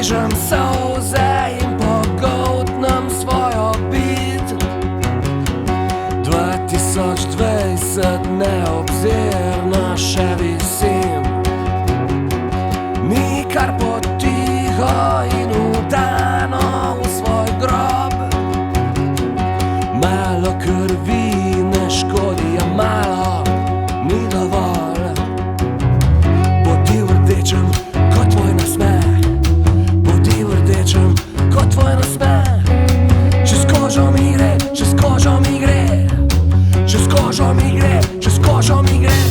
Poližem solze in pogoltnem svojo bit. 2020 neobzirno še visim. Nikar potiho in udano v svoj grob. Malo krvi ne škodi, a malo ni dovolj. Bodi v rdečem kot tvoj nasmeh, bodi v rdečem kot tvoj nasmeh. Čez kožo mi gre, čez kožo mi gre, čez kožo mi gre, čez kožo mi gre.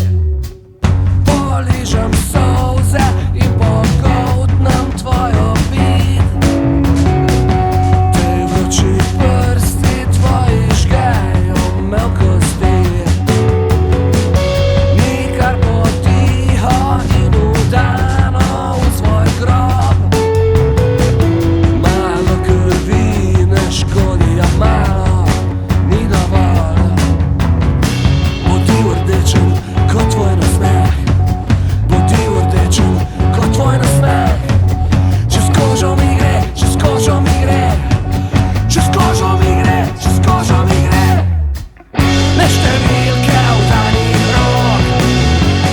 Poližem solze in pogoltnem tvojo bit. Tej vroči prsti tvoji žgejo me v kosti. Nikar potiho in udano v svoj grob. Malo krvi ne škodi, a malo ni dovolj. Bodi v rdečem kot tvoj nasmeh, bodi v rdečem kot tvoj nasmeh. Čez kožo mi gre, čez kožo mi gre, čez kožo mi gre, čez kožo mi gre. Ne številke vdanih rok,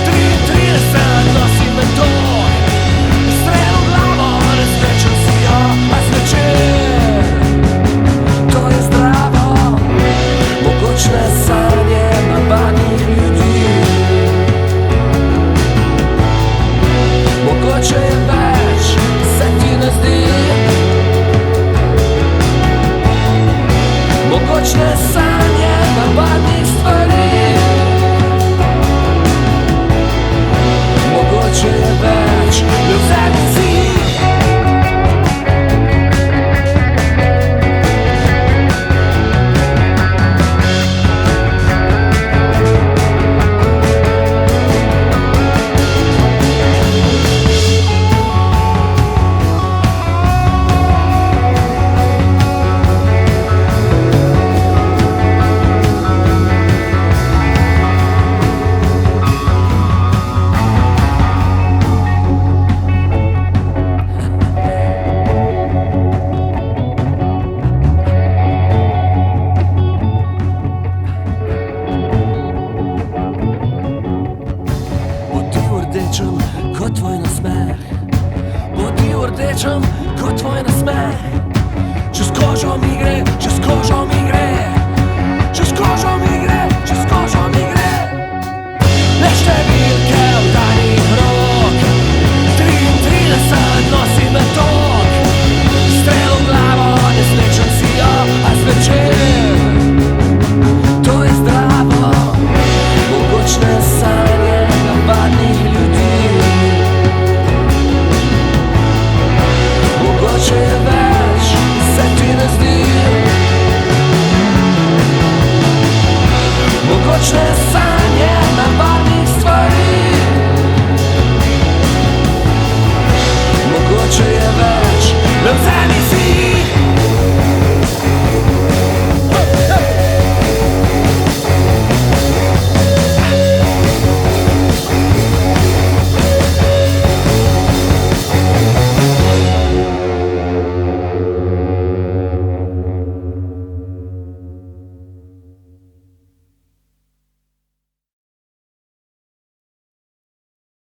33 nosim mentor. Strel v glavo, razvlečem si jo, a zvečer to je zdravo. Mogočne sanje navadnih ljudi. Mogoče je več, se ti ne zdi. Mogočne sanje navadnih stvari. Mogoče je več, ne vzemi si. Bodi v rdečem kot tvoj nasmeh, bodi v rdečem kot tvoj nasmeh. Čez kožo mi gre, čez kožo mi gre, čez kožo mi gre, čez kožo mi gre. Ne številke vdanih rok, 33 nosim